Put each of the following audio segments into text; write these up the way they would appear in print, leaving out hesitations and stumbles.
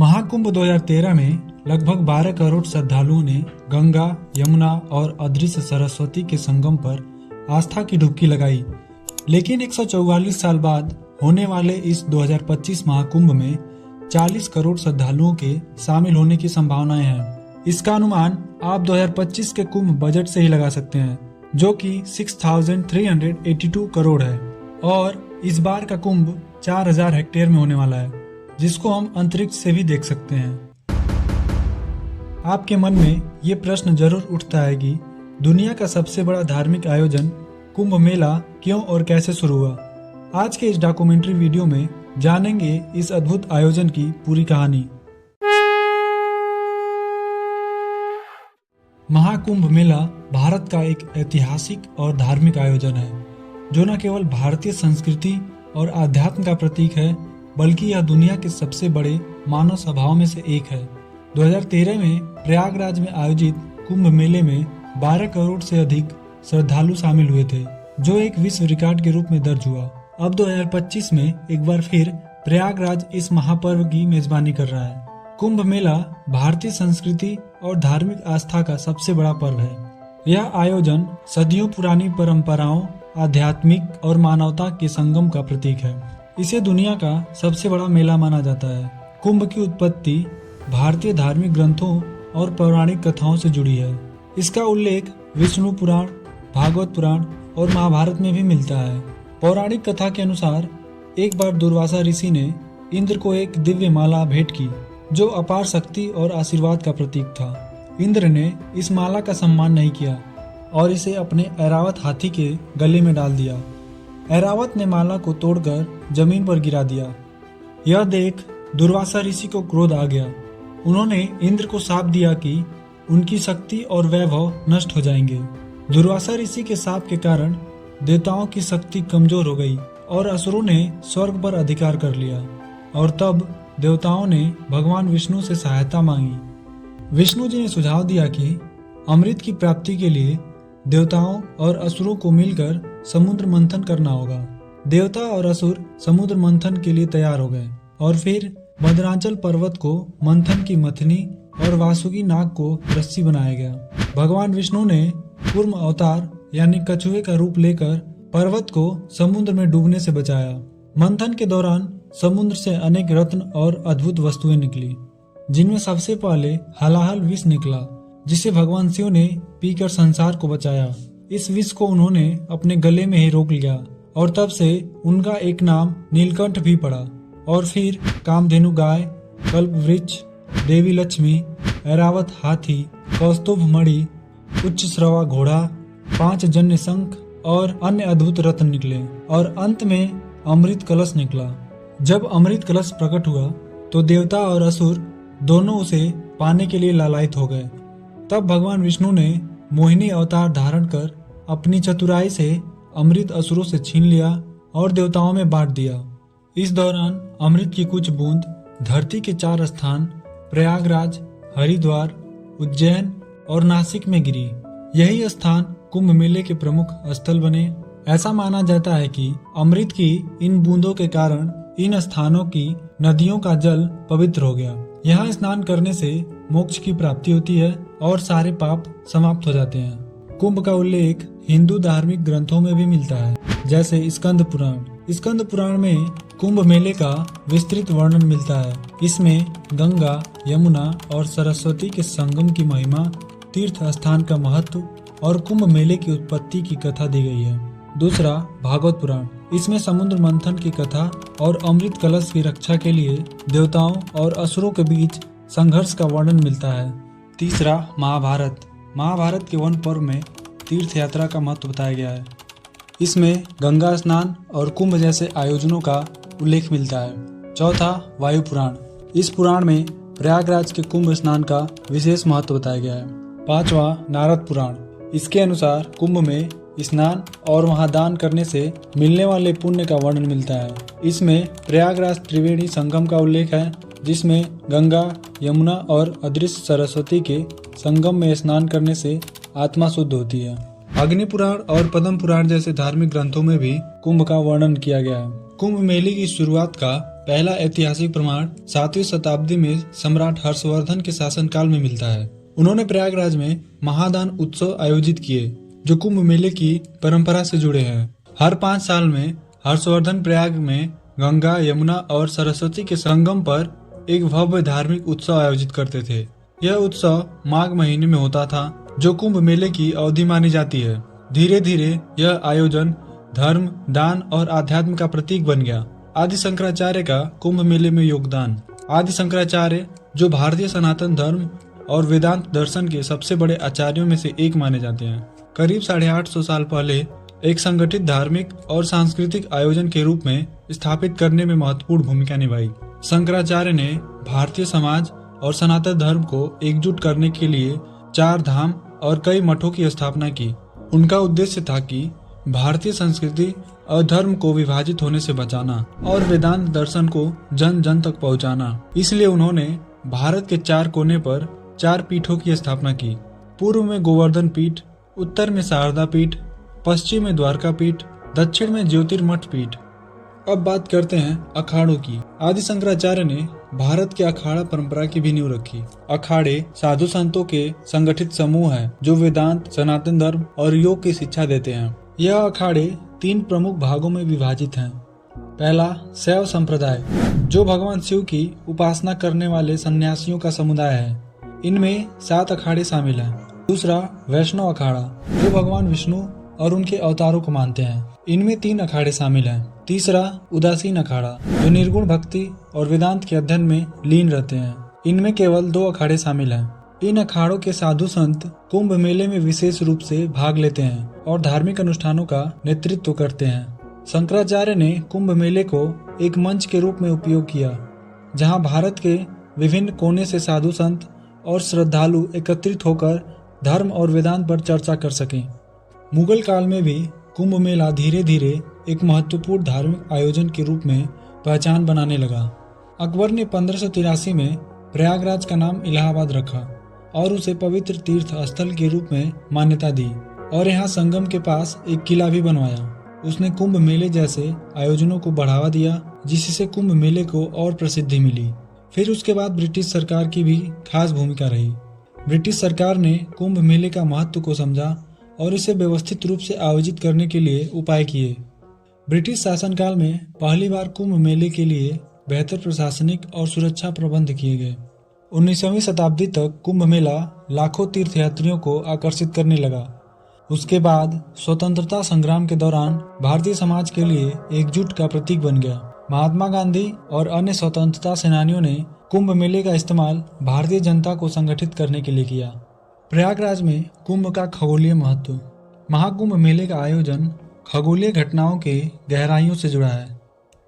महाकुंभ 2013 में लगभग 12 करोड़ श्रद्धालुओं ने गंगा, यमुना और अदृश्य सरस्वती के संगम पर आस्था की डुबकी लगाई। लेकिन 144 साल बाद होने वाले इस 2025 महाकुंभ में 40 करोड़ श्रद्धालुओं के शामिल होने की संभावनाएं हैं। इसका अनुमान आप 2025 के कुंभ बजट से ही लगा सकते हैं, जो कि 6,382 करोड़ है। और इस बार का कुंभ 4,000 हेक्टेयर में होने वाला है, जिसको हम अंतरिक्ष से भी देख सकते हैं। आपके मन में ये प्रश्न जरूर उठता है कि दुनिया का सबसे बड़ा धार्मिक आयोजन कुंभ मेला क्यों और कैसे शुरू हुआ। आज के इस डॉक्यूमेंट्री वीडियो में जानेंगे इस अद्भुत आयोजन की पूरी कहानी। महाकुंभ मेला भारत का एक ऐतिहासिक और धार्मिक आयोजन है, जो न केवल भारतीय संस्कृति और आध्यात्म का प्रतीक है, बल्कि यह दुनिया के सबसे बड़े मानव सभाओं में से एक है। 2013 में प्रयागराज में आयोजित कुंभ मेले में 12 करोड़ से अधिक श्रद्धालु शामिल हुए थे, जो एक विश्व रिकॉर्ड के रूप में दर्ज हुआ। अब 2025 में एक बार फिर प्रयागराज इस महापर्व की मेजबानी कर रहा है। कुंभ मेला भारतीय संस्कृति और धार्मिक आस्था का सबसे बड़ा पर्व है। यह आयोजन सदियों पुरानी परंपराओं, आध्यात्मिक और मानवता के संगम का प्रतीक है। इसे दुनिया का सबसे बड़ा मेला माना जाता है। कुंभ की उत्पत्ति भारतीय धार्मिक ग्रंथों और पौराणिक कथाओं से जुड़ी है। इसका उल्लेख विष्णु पुराण, भागवत पुराण और महाभारत में भी मिलता है। पौराणिक कथा के अनुसार एक बार दुर्वासा ऋषि ने इंद्र को एक दिव्य माला भेंट की, जो अपार शक्ति और आशीर्वाद का प्रतीक था। इंद्र ने इस माला का सम्मान नहीं किया और इसे अपने ऐरावत हाथी के गले में डाल दिया। ऐरावत ने माला को तोड़कर जमीन पर गिरा दिया। यह देख दुर्वासा ऋषि को क्रोध आ गया। उन्होंने इंद्र को शाप दिया कि उनकी शक्ति और वैभव नष्ट हो जाएंगे। दुर्वासा ऋषि के शाप के कारण देवताओं की शक्ति कमजोर हो गई और असुरों ने स्वर्ग पर अधिकार कर लिया। और तब देवताओं ने भगवान विष्णु से सहायता मांगी। विष्णु जी ने सुझाव दिया कि अमृत की प्राप्ति के लिए देवताओं और असुरों को मिलकर समुद्र मंथन करना होगा। देवता और असुर समुद्र मंथन के लिए तैयार हो गए और फिर बद्रांचल पर्वत को मंथन की मथनी और वासुकी नाग को रस्सी बनाया गया। भगवान विष्णु ने कूर्म अवतार यानी कछुए का रूप लेकर पर्वत को समुद्र में डूबने से बचाया। मंथन के दौरान समुद्र से अनेक रत्न और अद्भुत वस्तुएं निकली, जिनमें सबसे पहले हलाहल विष निकला, जिसे भगवान शिव ने पीकर संसार को बचाया। इस विष को उन्होंने अपने गले में ही रोक लिया और तब से उनका एक नाम नीलकंठ भी पड़ा। और फिर कामधेनु गाय, कल्प वृक्ष, देवी लक्ष्मी, ऐरावत हाथी, कौस्तुभ मणि, उच्च श्रवा घोड़ा, 5 जन्य शंख और अन्य अद्भुत रत्न निकले और अंत में अमृत कलश निकला। जब अमृत कलश प्रकट हुआ तो देवता और असुर दोनों उसे पाने के लिए लालायित हो गए। तब भगवान विष्णु ने मोहिनी अवतार धारण कर अपनी चतुराई से अमृत असुरों से छीन लिया और देवताओं में बांट दिया। इस दौरान अमृत की कुछ बूंद धरती के 4 स्थान प्रयागराज, हरिद्वार, उज्जैन और नासिक में गिरी। यही स्थान कुंभ मेले के प्रमुख स्थल बने। ऐसा माना जाता है कि अमृत की इन बूंदों के कारण इन स्थानों की नदियों का जल पवित्र हो गया। यहाँ स्नान करने से मोक्ष की प्राप्ति होती है और सारे पाप समाप्त हो जाते हैं। कुंभ का उल्लेख हिंदू धार्मिक ग्रंथों में भी मिलता है, जैसे स्कंद पुराण। स्कंद पुराण में कुंभ मेले का विस्तृत वर्णन मिलता है। इसमें गंगा, यमुना और सरस्वती के संगम की महिमा, तीर्थ स्थान का महत्व और कुंभ मेले की उत्पत्ति की कथा दी गई है। दूसरा, भागवत पुराण। इसमें समुद्र मंथन की कथा और अमृत कलश की रक्षा के लिए देवताओं और असुरों के बीच संघर्ष का वर्णन मिलता है। तीसरा, महाभारत। महाभारत के वन पर्व में तीर्थ यात्रा का महत्व बताया गया है। इसमें गंगा स्नान और कुंभ जैसे आयोजनों का उल्लेख मिलता है। चौथा, वायु पुराण। इस पुराण में प्रयागराज के कुंभ स्नान का विशेष महत्व बताया गया है। पांचवा, नारद पुराण। इसके अनुसार कुंभ में स्नान और वहां दान करने से मिलने वाले पुण्य का वर्णन मिलता है। इसमें प्रयागराज त्रिवेणी संगम का उल्लेख है, जिसमें गंगा, यमुना और अदृश्य सरस्वती के संगम में स्नान करने से आत्मा शुद्ध होती है। अग्नि पुराण और पद्म पुराण जैसे धार्मिक ग्रंथों में भी कुंभ का वर्णन किया गया है। कुंभ मेले की शुरुआत का पहला ऐतिहासिक प्रमाण 7वीं शताब्दी में सम्राट हर्षवर्धन के शासनकाल में मिलता है। उन्होंने प्रयागराज में महादान उत्सव आयोजित किए जो कुंभ मेले की परंपरा से जुड़े हैं। हर 5 साल में हर्षवर्धन प्रयाग में गंगा, यमुना और सरस्वती के संगम पर एक भव्य धार्मिक उत्सव आयोजित करते थे। यह उत्सव माघ महीने में होता था जो कुंभ मेले की अवधि मानी जाती है। धीरे धीरे यह आयोजन धर्म, दान और आध्यात्म का प्रतीक बन गया। आदि शंकराचार्य का कुंभ मेले में योगदान। आदि शंकराचार्य जो भारतीय सनातन धर्म और वेदांत दर्शन के सबसे बड़े आचार्यों में से एक माने जाते हैं, करीब 850 साल पहले एक संगठित धार्मिक और सांस्कृतिक आयोजन के रूप में स्थापित करने में महत्वपूर्ण भूमिका निभाई। शंकराचार्य ने भारतीय समाज और सनातन धर्म को एकजुट करने के लिए 4 धाम और कई मठों की स्थापना की। उनका उद्देश्य था कि भारतीय संस्कृति और धर्म को विभाजित होने से बचाना और वेदांत दर्शन को जन जन तक पहुंचाना। इसलिए उन्होंने भारत के 4 कोने पर 4 पीठों की स्थापना की। पूर्व में गोवर्धन पीठ, उत्तर में शारदा पीठ, पश्चिम में द्वारका पीठ, दक्षिण में ज्योतिर्मठ पीठ। अब बात करते हैं अखाड़ों की। आदि शंकराचार्य ने भारत के अखाड़ा परंपरा की भी नींव रखी। अखाड़े साधु संतों के संगठित समूह हैं जो वेदांत, सनातन धर्म और योग की शिक्षा देते हैं। यह अखाड़े 3 प्रमुख भागों में विभाजित हैं। पहला, शैव संप्रदाय जो भगवान शिव की उपासना करने वाले सन्यासियों का समुदाय है। इनमें 7 अखाड़े शामिल हैं। दूसरा, वैष्णव अखाड़ा जो भगवान विष्णु और उनके अवतारों को मानते हैं। इनमें 3 अखाड़े शामिल हैं। तीसरा, उदासीन अखाड़ा जो निर्गुण भक्ति और वेदांत के अध्ययन में लीन रहते हैं। इनमें केवल 2 अखाड़े शामिल हैं। इन अखाड़ों के साधु संत कुंभ मेले में विशेष रूप से भाग लेते हैं और धार्मिक अनुष्ठानों का नेतृत्व करते हैं। शंकराचार्य ने कुंभ मेले को एक मंच के रूप में उपयोग किया जहां भारत के विभिन्न कोने से साधु संत और श्रद्धालु एकत्रित होकर धर्म और वेदांत पर चर्चा कर सकें। मुगल काल में भी कुंभ मेला धीरे धीरे एक महत्वपूर्ण धार्मिक आयोजन के रूप में पहचान बनाने लगा। अकबर ने 1583 में प्रयागराज का नाम इलाहाबाद रखा और उसे पवित्र तीर्थ स्थल के रूप में मान्यता दी और यहाँ संगम के पास एक किला भी बनवाया। उसने कुंभ मेले जैसे आयोजनों को बढ़ावा दिया जिससे कुंभ मेले को और प्रसिद्धि मिली। फिर उसके बाद ब्रिटिश सरकार की भी खास भूमिका रही। ब्रिटिश सरकार ने कुंभ मेले का महत्व को समझा और इसे व्यवस्थित रूप से आयोजित करने के लिए उपाय किए। ब्रिटिश शासनकाल में पहली बार कुंभ मेले के लिए बेहतर प्रशासनिक और सुरक्षा प्रबंध किए गए। 19वीं शताब्दी तक कुंभ मेला लाखों तीर्थयात्रियों को आकर्षित करने लगा। उसके बाद स्वतंत्रता संग्राम के दौरान भारतीय समाज के लिए एकजुट का प्रतीक बन गया। महात्मा गांधी और अन्य स्वतंत्रता सेनानियों ने कुंभ मेले का इस्तेमाल भारतीय जनता को संगठित करने के लिए किया। प्रयागराज में कुंभ का खगोलीय महत्व। महाकुंभ मेले का आयोजन खगोलीय घटनाओं के गहराइयों से जुड़ा है।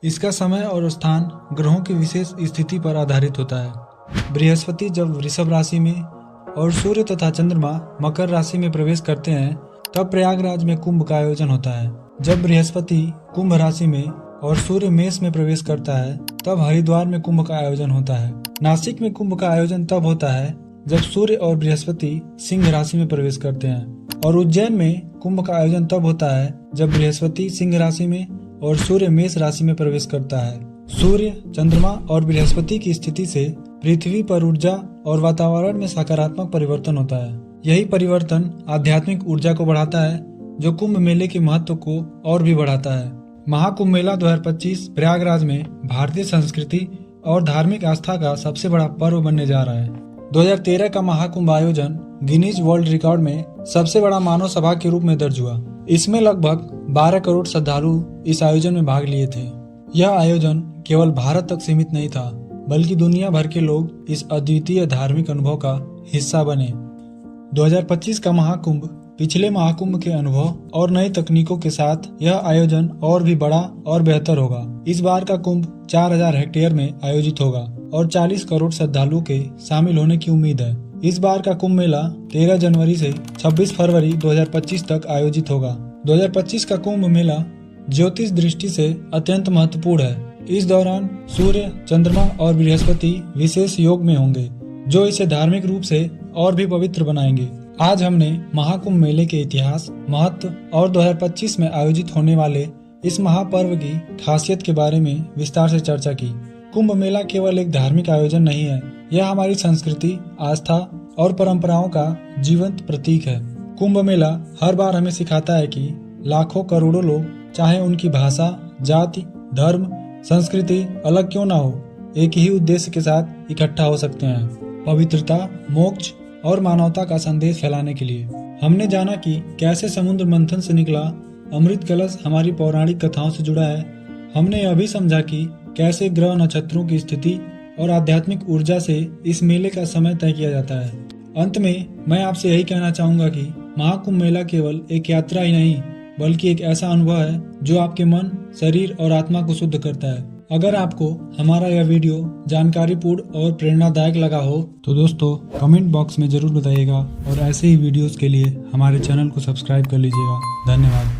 इसका समय और स्थान ग्रहों की विशेष स्थिति पर आधारित होता है। बृहस्पति जब वृषभ राशि में और सूर्य तथा चंद्रमा मकर राशि में प्रवेश करते हैं तब प्रयागराज में कुंभ का आयोजन होता है। जब बृहस्पति कुंभ राशि में और सूर्य मेष में प्रवेश करता है तब हरिद्वार में कुंभ का आयोजन होता है। नासिक में कुंभ का आयोजन तब होता है जब सूर्य और बृहस्पति सिंह राशि में प्रवेश करते हैं और उज्जैन में कुंभ का आयोजन तब होता है जब बृहस्पति सिंह राशि में और सूर्य मेष राशि में प्रवेश करता है। सूर्य, चंद्रमा और बृहस्पति की स्थिति से पृथ्वी पर ऊर्जा और वातावरण में सकारात्मक परिवर्तन होता है। यही परिवर्तन आध्यात्मिक ऊर्जा को बढ़ाता है जो कुंभ मेले के महत्व को और भी बढ़ाता है। महाकुंभ मेला 2025 प्रयागराज में भारतीय संस्कृति और धार्मिक आस्था का सबसे बड़ा पर्व बनने जा रहा है। 2013 का महाकुंभ आयोजन गिनीज वर्ल्ड रिकॉर्ड में सबसे बड़ा मानव सभा के रूप में दर्ज हुआ। इसमें लगभग 12 करोड़ श्रद्धालु इस आयोजन में भाग लिए थे। यह आयोजन केवल भारत तक सीमित नहीं था बल्कि दुनिया भर के लोग इस अद्वितीय धार्मिक अनुभव का हिस्सा बने। 2025 का महाकुंभ पिछले महाकुंभ के अनुभव और नई तकनीकों के साथ यह आयोजन और भी बड़ा और बेहतर होगा। इस बार का कुंभ 4000 हेक्टेयर में आयोजित होगा और 40 करोड़ श्रद्धालुओं के शामिल होने की उम्मीद है। इस बार का कुंभ मेला 13 जनवरी से 26 फरवरी 2025 तक आयोजित होगा। 2025 का कुंभ मेला ज्योतिष दृष्टि से अत्यंत महत्वपूर्ण है। इस दौरान सूर्य, चंद्रमा और बृहस्पति विशेष योग में होंगे जो इसे धार्मिक रूप से और भी पवित्र बनाएंगे। आज हमने महाकुंभ मेले के इतिहास, महत्व और 2025 में आयोजित होने वाले इस महापर्व की खासियत के बारे में विस्तार से चर्चा की। कुंभ मेला केवल एक धार्मिक आयोजन नहीं है, यह हमारी संस्कृति, आस्था और परंपराओं का जीवंत प्रतीक है। कुंभ मेला हर बार हमें सिखाता है कि लाखों करोड़ों लोग, चाहे उनकी भाषा, जाति, धर्म, संस्कृति अलग क्यों ना हो, एक ही उद्देश्य के साथ इकट्ठा हो सकते हैं, पवित्रता, मोक्ष और मानवता का संदेश फैलाने के लिए। हमने जाना कि कैसे समुद्र मंथन से निकला अमृत कलश हमारी पौराणिक कथाओं से जुड़ा है। हमने यह भी समझा कि कैसे ग्रह नक्षत्रों की स्थिति और आध्यात्मिक ऊर्जा से इस मेले का समय तय किया जाता है। अंत में मैं आपसे यही कहना चाहूंगा कि महाकुंभ मेला केवल एक यात्रा ही नहीं, बल्कि एक ऐसा अनुभव है जो आपके मन, शरीर और आत्मा को शुद्ध करता है। अगर आपको हमारा यह वीडियो जानकारीपूर्ण और प्रेरणादायक लगा हो तो दोस्तों कमेंट बॉक्स में जरूर बताइएगा और ऐसे ही वीडियोस के लिए हमारे चैनल को सब्सक्राइब कर लीजिएगा। धन्यवाद।